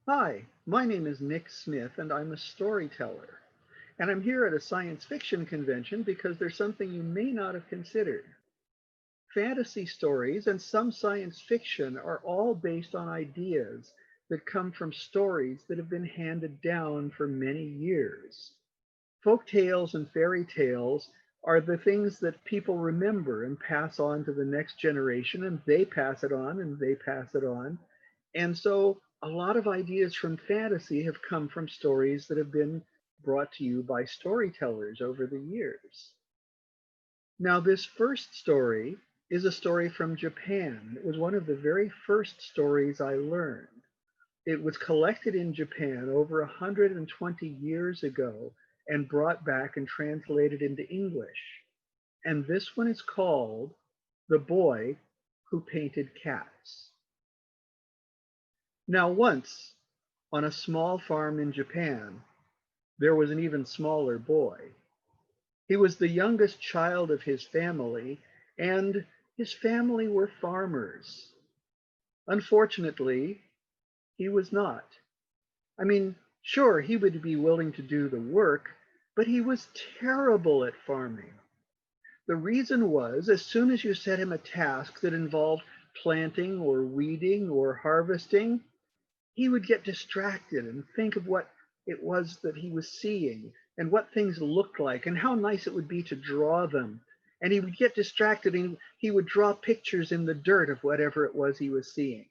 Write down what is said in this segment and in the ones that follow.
Hi, my name is Nick Smith, and I'm a storyteller. And I'm here at a science fiction convention because there's something you may not have considered. Fantasy stories and some science fiction are all based on ideas that come from stories that have been handed down for many years. Folk tales and fairy tales are the things that people remember and pass on to the next generation, and they pass it on and they pass it on. And so a lot of ideas from fantasy have come from stories that have been brought to you by storytellers over the years. Now, this first story is a story from Japan. It was one of the very first stories I learned. It was collected in Japan over 120 years ago and brought back and translated into English. And this one is called The Boy Who Painted Cats. Now, once on a small farm in Japan, there was an even smaller boy. He was the youngest child of his family, and his family were farmers. Unfortunately, he was not. I mean, sure, he would be willing to do the work, but he was terrible at farming. The reason was, as soon as you set him a task that involved planting or weeding or harvesting, he would get distracted and think of what it was that he was seeing and what things looked like and how nice it would be to draw them. And he would get distracted and he would draw pictures in the dirt of whatever it was he was seeing.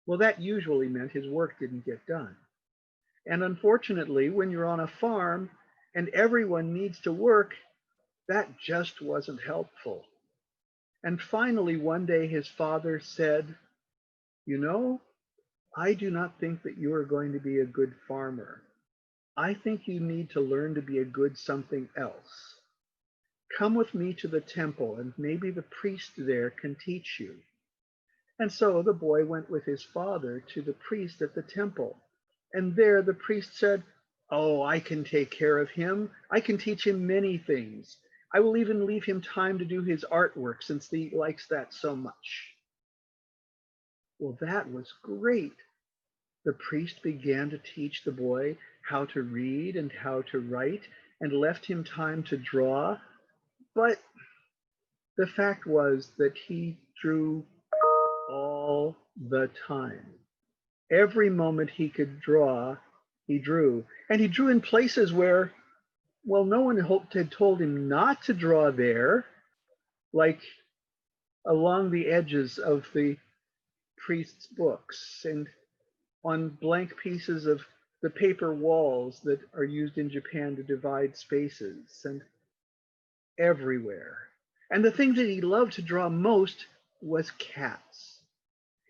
Well, that usually meant his work didn't get done. And unfortunately, when you're on a farm and everyone needs to work, that just wasn't helpful. And finally, one day his father said, "You know, I do not think that you are going to be a good farmer. I think you need to learn to be a good something else. Come with me to the temple, and maybe the priest there can teach you." And so the boy went with his father to the priest at the temple. And there the priest said, "Oh, I can take care of him. I can teach him many things. I will even leave him time to do his artwork since he likes that so much." Well, that was great. The priest began to teach the boy how to read and how to write and left him time to draw. But the fact was that he drew all the time. Every moment he could draw, he drew. And he drew in places where, well, no one had told him not to draw there, like along the edges of the priest's books and on blank pieces of the paper walls that are used in Japan to divide spaces, and everywhere. And the thing that he loved to draw most was cats.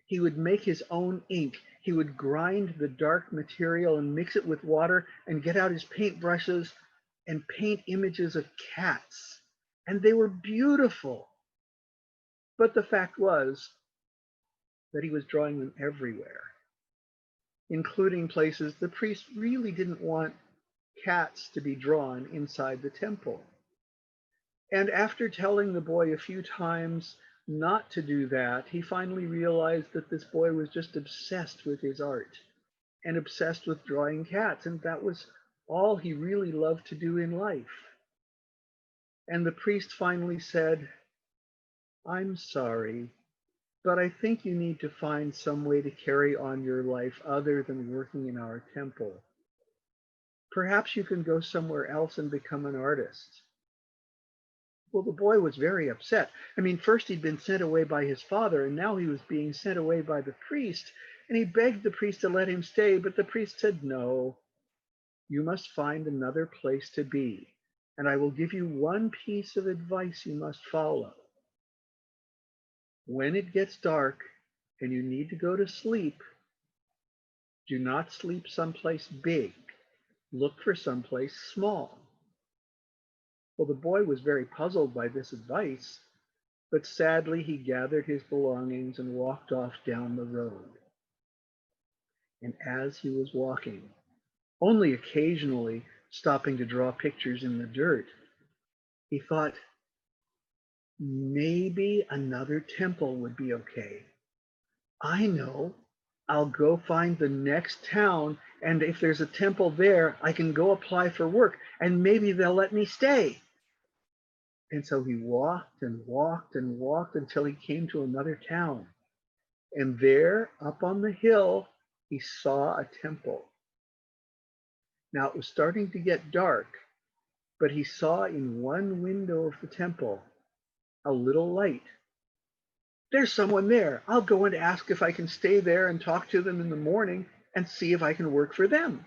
He would make his own ink. He would grind the dark material and mix it with water and get out his paint brushes and paint images of cats. And they were beautiful. But the fact was that he was drawing them everywhere, including places the priest really didn't want cats to be drawn inside the temple. And after telling the boy a few times not to do that, he finally realized that this boy was just obsessed with his art and obsessed with drawing cats, and that was all he really loved to do in life. And the priest finally said, "I'm sorry, but I think you need to find some way to carry on your life other than working in our temple. Perhaps you can go somewhere else and become an artist." Well, the boy was very upset. I mean, first he'd been sent away by his father, and now he was being sent away by the priest. And he begged the priest to let him stay, but the priest said, "No, you must find another place to be. And I will give you one piece of advice you must follow. When it gets dark and you need to go to sleep, do not sleep someplace big. Look for someplace small." Well, the boy was very puzzled by this advice, but sadly he gathered his belongings and walked off down the road. And as he was walking, only occasionally stopping to draw pictures in the dirt, he thought, maybe another temple would be okay. I know, I'll go find the next town, and if there's a temple there, I can go apply for work, and maybe they'll let me stay. And so he walked and walked and walked until he came to another town. And there, up on the hill, he saw a temple. Now it was starting to get dark, but he saw in one window of the temple a little light. There's someone there. I'll go and ask if I can stay there and talk to them in the morning and see if I can work for them.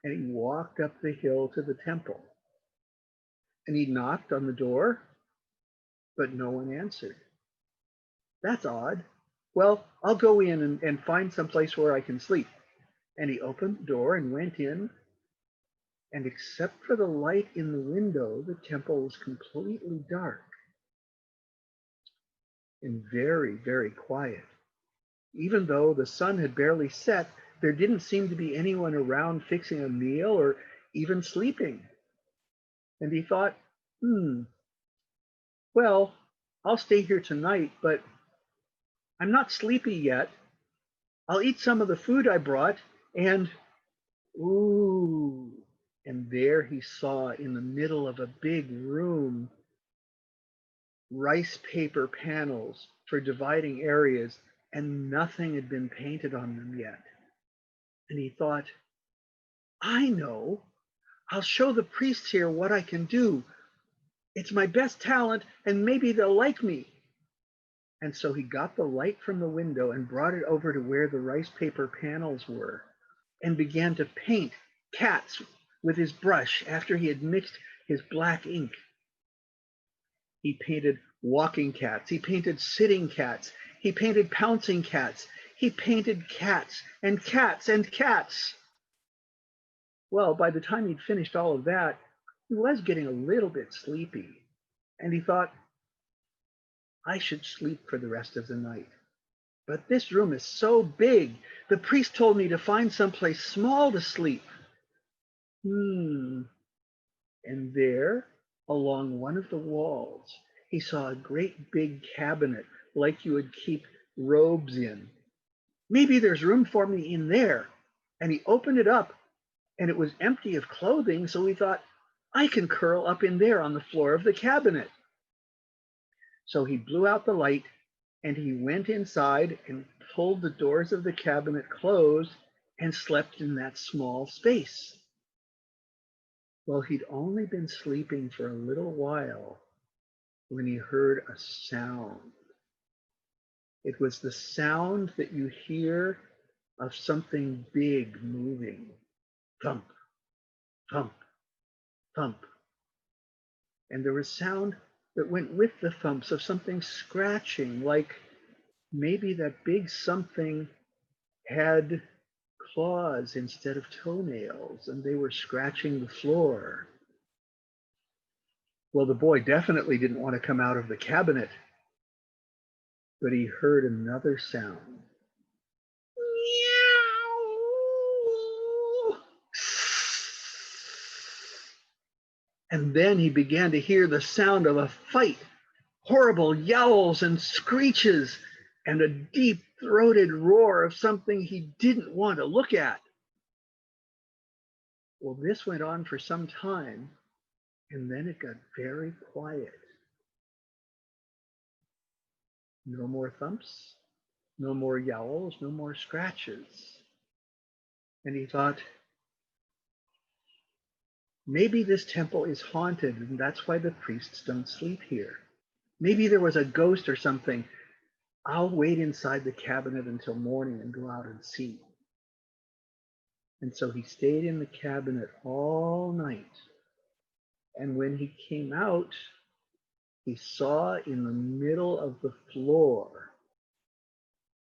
And he walked up the hill to the temple. And he knocked on the door, but no one answered. That's odd. Well, I'll go in and find some place where I can sleep. And he opened the door and went in. And except for the light in the window, the temple was completely dark and very, very quiet. Even though the sun had barely set, there didn't seem to be anyone around fixing a meal or even sleeping. And he thought, well, I'll stay here tonight, but I'm not sleepy yet. I'll eat some of the food I brought, and ooh, and there he saw in the middle of a big room rice paper panels for dividing areas, and nothing had been painted on them yet. And he thought, I know. I'll show the priests here what I can do. It's my best talent, and maybe they'll like me. And so he got the light from the window and brought it over to where the rice paper panels were and began to paint cats with his brush after he had mixed his black ink. He painted walking cats. He painted sitting cats. He painted pouncing cats. He painted cats and cats and cats. Well, by the time he'd finished all of that, he was getting a little bit sleepy. And he thought, I should sleep for the rest of the night. But this room is so big. The priest told me to find someplace small to sleep. And there, along one of the walls, he saw a great big cabinet like you would keep robes in. Maybe there's room for me in there. And he opened it up, and it was empty of clothing, so he thought, I can curl up in there on the floor of the cabinet. So he blew out the light, and he went inside and pulled the doors of the cabinet closed and slept in that small space. Well, he'd only been sleeping for a little while when he heard a sound. It was the sound that you hear of something big moving. Thump, thump, thump. And there was sound that went with the thumps of something scratching, like maybe that big something had claws instead of toenails, and they were scratching the floor. Well, the boy definitely didn't want to come out of the cabinet, but he heard another sound. Meow. And then he began to hear the sound of a fight, horrible yowls and screeches, and a deep-throated roar of something he didn't want to look at. Well, this went on for some time, and then it got very quiet. No more thumps, no more yowls, no more scratches. And he thought, maybe this temple is haunted, and that's why the priests don't sleep here. Maybe there was a ghost or something. I'll wait inside the cabinet until morning and go out and see. And so he stayed in the cabinet all night. And when he came out, he saw in the middle of the floor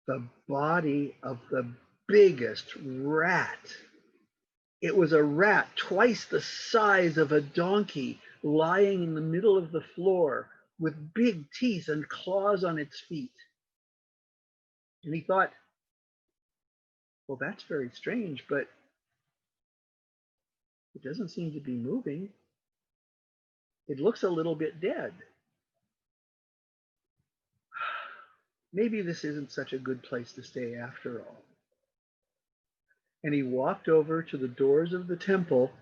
the body of the biggest rat. It was a rat twice the size of a donkey lying in the middle of the floor with big teeth and claws on its feet. And he thought, well, that's very strange, but it doesn't seem to be moving. It looks a little bit dead. Maybe this isn't such a good place to stay after all. and he walked over to the doors of the temple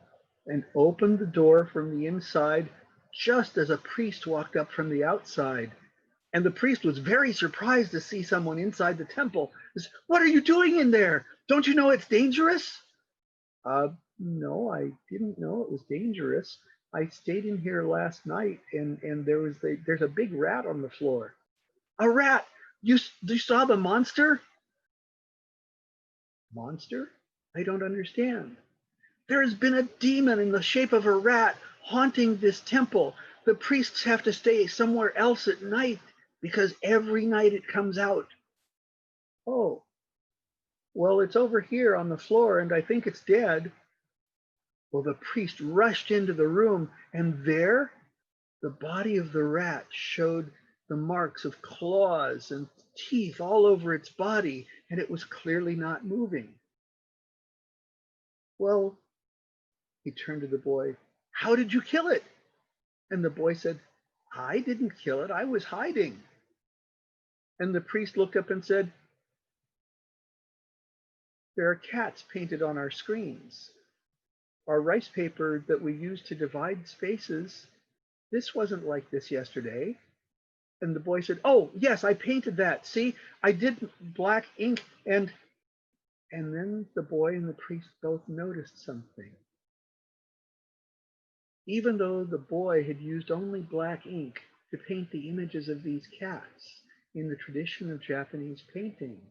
and opened the door from the inside just as a priest walked up from the outside. And the priest was very surprised to see someone inside the temple. He said, "What are you doing in there? Don't you know it's dangerous?" No, I didn't know it was dangerous. I stayed in here last night, and there's a big rat on the floor. A rat? You saw the monster? Monster? I don't understand. There has been a demon in the shape of a rat haunting this temple. The priests have to stay somewhere else at night because every night it comes out. Oh, well, it's over here on the floor, and I think it's dead. Well, the priest rushed into the room, and there, the body of the rat showed the marks of claws and teeth all over its body, and it was clearly not moving. Well, he turned to the boy, "How did you kill it?" And the boy said, "I didn't kill it. I was hiding." And the priest looked up and said, "There are cats painted on our screens. Our rice paper that we use to divide spaces, this wasn't like this yesterday." And the boy said, "Oh, yes, I painted that. See, I did black ink." And then the boy and the priest both noticed something. Even though the boy had used only black ink to paint the images of these cats in the tradition of Japanese painting,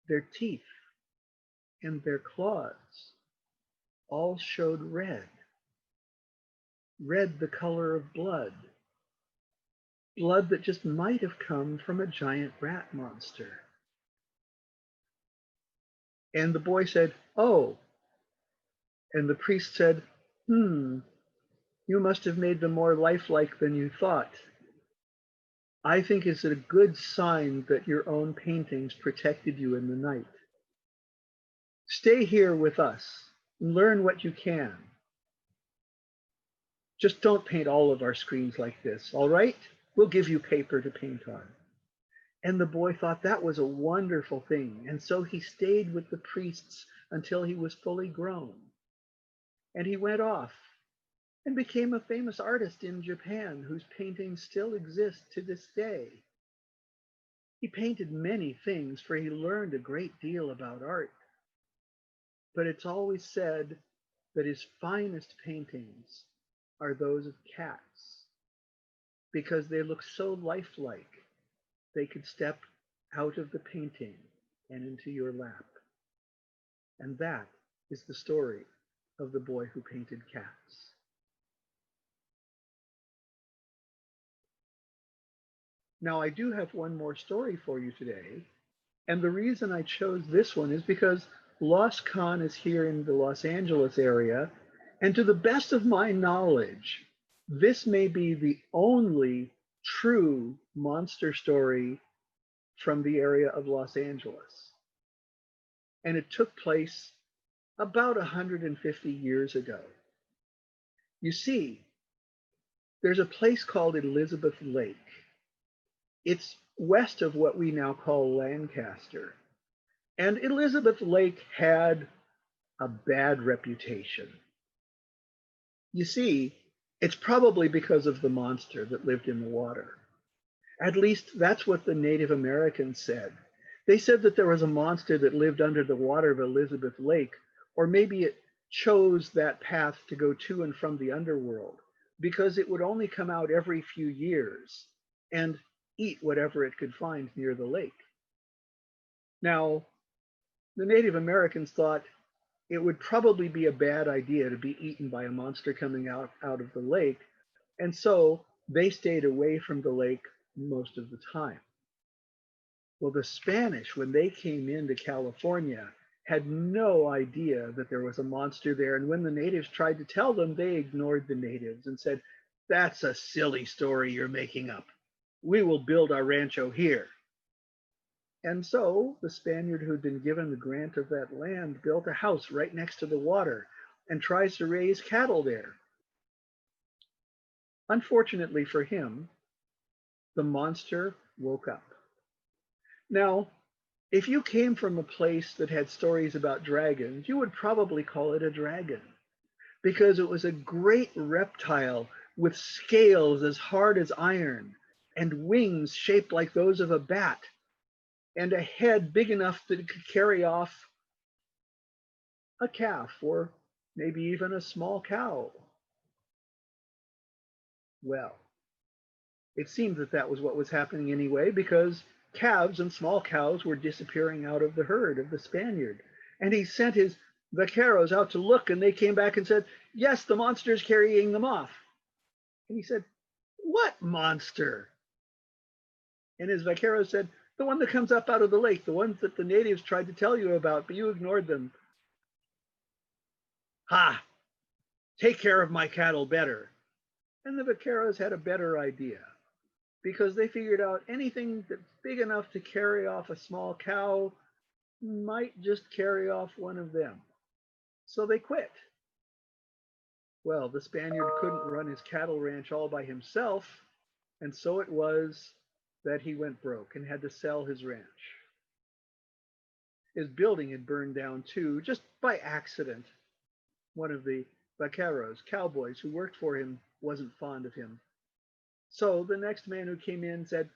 their teeth and their claws all showed red, red the color of blood, blood that just might have come from a giant rat monster. And the boy said, "Oh." And the priest said, "You must have made them more lifelike than you thought. I think it's a good sign that your own paintings protected you in the night. Stay here with us and learn what you can. Just don't paint all of our screens like this, all right? We'll give you paper to paint on." And the boy thought that was a wonderful thing, and so he stayed with the priests until he was fully grown. And he went off and became a famous artist in Japan whose paintings still exist to this day. He painted many things, for he learned a great deal about art. But it's always said that his finest paintings are those of cats, because they look so lifelike they could step out of the painting and into your lap. And that is the story of the boy who painted cats. Now, I do have one more story for you today. And the reason I chose this one is because Loscon is here in the Los Angeles area. And to the best of my knowledge, this may be the only true monster story from the area of Los Angeles. And it took place about 150 years ago. You see, there's a place called Elizabeth Lake. It's west of what we now call Lancaster. And Elizabeth Lake had a bad reputation. You see, it's probably because of the monster that lived in the water. At least that's what the Native Americans said. They said that there was a monster that lived under the water of Elizabeth Lake, or maybe it chose that path to go to and from the underworld, because it would only come out every few years and eat whatever it could find near the lake. Now, the Native Americans thought it would probably be a bad idea to be eaten by a monster coming out of the lake, and so they stayed away from the lake most of the time. Well, the Spanish, when they came into California, had no idea that there was a monster there, and when the natives tried to tell them, they ignored the natives and said, "That's a silly story you're making up. We will build our rancho here." And so the Spaniard who'd been given the grant of that land built a house right next to the water and tries to raise cattle there. Unfortunately for him, the monster woke up. Now, If you came from a place that had stories about dragons, you would probably call it a dragon because it was a great reptile with scales as hard as iron and wings shaped like those of a bat and a head big enough that it could carry off a calf or maybe even a small cow. Well, it seemed that that was what was happening anyway because calves and small cows were disappearing out of the herd of the Spaniard. And he sent his vaqueros out to look, and they came back and said, yes, the monster's carrying them off. And he said, what monster? And his vaqueros said, the one that comes up out of the lake, the ones that the natives tried to tell you about, but you ignored them. Ha! Take care of my cattle better. And the vaqueros had a better idea because they figured out anything that's big enough to carry off a small cow might just carry off one of them. So they quit. Well, the Spaniard couldn't run his cattle ranch all by himself, and so it was that he went broke and had to sell his ranch. His building had burned down too, just by accident. One of the vaqueros, cowboys who worked for him, wasn't fond of him. So the next man who came in said,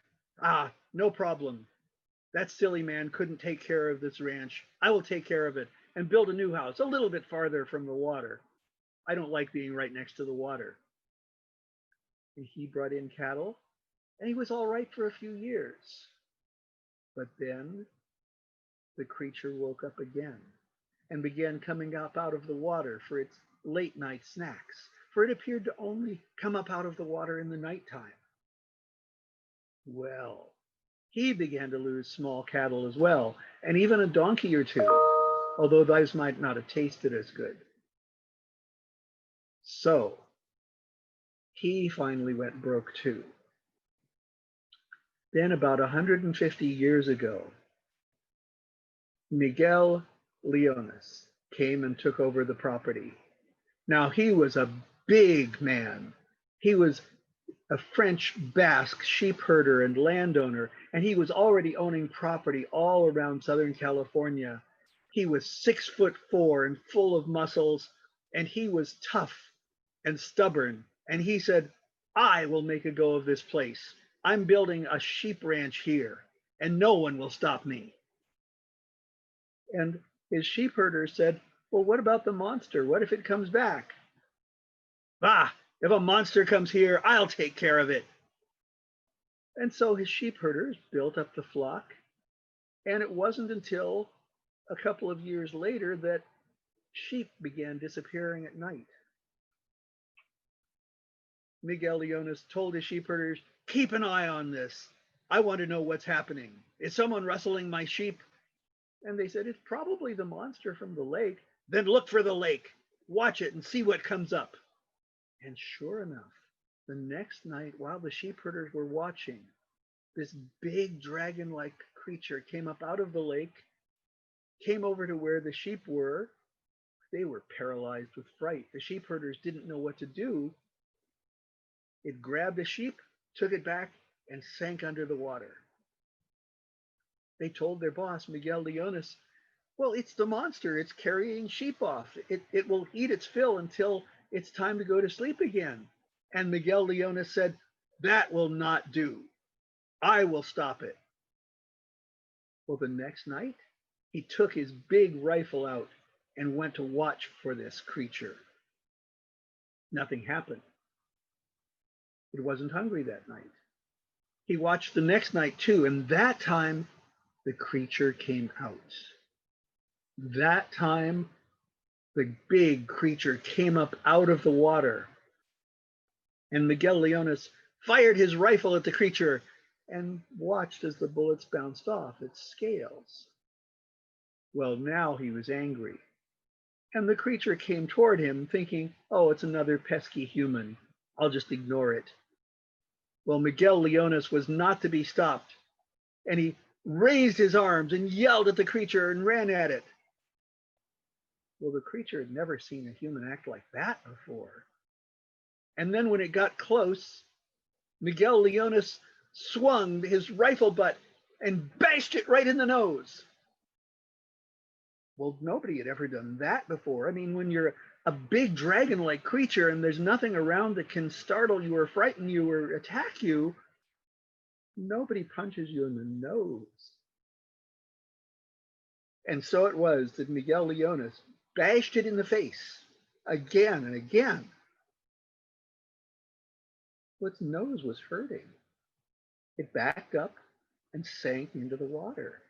no problem. That silly man couldn't take care of this ranch. I will take care of it and build a new house a little bit farther from the water. I don't like being right next to the water. And he brought in cattle, and he was all right for a few years. But then the creature woke up again and began coming up out of the water for its late night snacks, for it appeared to only come up out of the water in the nighttime. Well, he began to lose small cattle as well, and even a donkey or two, although those might not have tasted as good. So he finally went broke too. Then about 150 years ago, Miguel Leones came and took over the property. Now he was a big man. He was a French Basque sheep herder and landowner, and he was already owning property all around Southern California. He was 6'4" and full of muscles, and he was tough and stubborn. And he said, I will make a go of this place. I'm building a sheep ranch here, and no one will stop me. And his sheep herder said, well, what about the monster? What if it comes back? If a monster comes here, I'll take care of it. And so his sheep herders built up the flock. And it wasn't until a couple of years later that sheep began disappearing at night. Miguel Leones told his sheep herders, keep an eye on this. I want to know what's happening. Is someone rustling my sheep? And they said, it's probably the monster from the lake. Then look for the lake. Watch it and see what comes up. And sure enough, the next night, while the sheep herders were watching, this big dragon-like creature came up out of the lake, came over to where the sheep were. They were paralyzed with fright. The sheep herders didn't know what to do. It grabbed a sheep, took it back, and sank under the water. They told their boss, Miguel Leones, well, it's the monster. It's carrying sheep off. It will eat its fill until it's time to go to sleep again. And Miguel Leones said, that will not do. I will stop it. Well, the next night, he took his big rifle out and went to watch for this creature. Nothing happened. It wasn't hungry that night. He watched the next night too, and that time the creature came out. That time the big creature came up out of the water, and Miguel Leones fired his rifle at the creature and watched as the bullets bounced off its scales. Well, now he was angry, and the creature came toward him thinking, oh, it's another pesky human. I'll just ignore it. Well, Miguel Leones was not to be stopped, and he raised his arms and yelled at the creature and ran at it. Well, the creature had never seen a human act like that before. And then when it got close, Miguel Leones swung his rifle butt and bashed it right in the nose. Well, nobody had ever done that before. I mean, when you're a big dragon-like creature and there's nothing around that can startle you or frighten you or attack you, nobody punches you in the nose. And so it was that Miguel Leonis bashed it in the face again and again. Its nose was hurting. It backed up and sank into the water.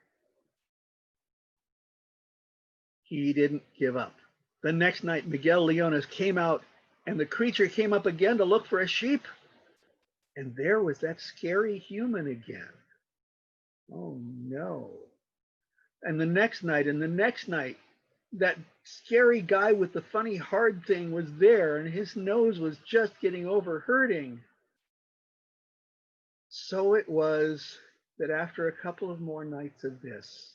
He didn't give up. The next night, Miguel Leonis came out, and the creature came up again to look for a sheep. And there was that scary human again. Oh no. And the next night, that scary guy with the funny hard thing was there, and his nose was just getting over hurting. So it was that after a couple of more nights of this,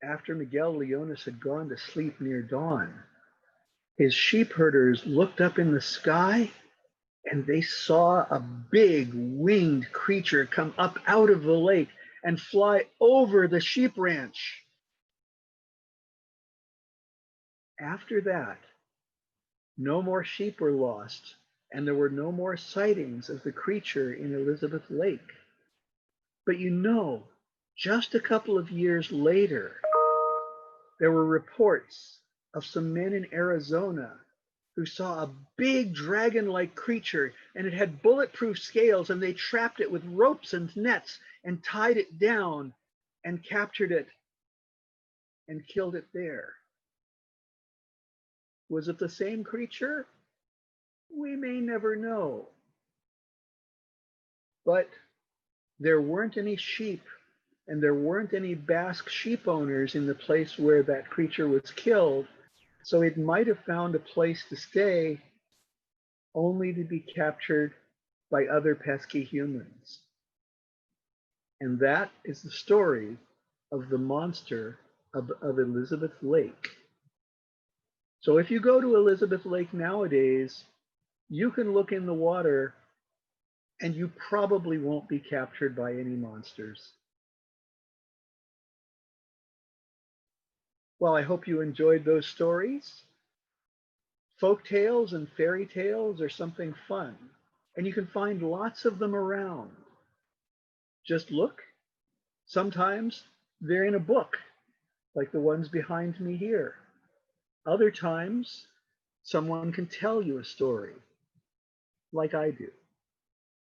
after Miguel Leonis had gone to sleep near dawn, his sheep herders looked up in the sky and they saw a big winged creature come up out of the lake and fly over the sheep ranch. After that, no more sheep were lost, and there were no more sightings of the creature in Elizabeth Lake. But just a couple of years later, there were reports of some men in Arizona who saw a big dragon-like creature, and it had bulletproof scales, and they trapped it with ropes and nets and tied it down and captured it and killed it there. Was it the same creature? We may never know. But there weren't any sheep, and there weren't any Basque sheep owners in the place where that creature was killed, so it might have found a place to stay only to be captured by other pesky humans. And that is the story of the monster of Elizabeth Lake. So if you go to Elizabeth Lake nowadays, you can look in the water and you probably won't be captured by any monsters. Well, I hope you enjoyed those stories. Folk tales and fairy tales are something fun, and you can find lots of them around. Just look. Sometimes they're in a book, like the ones behind me here. Other times, someone can tell you a story, like I do.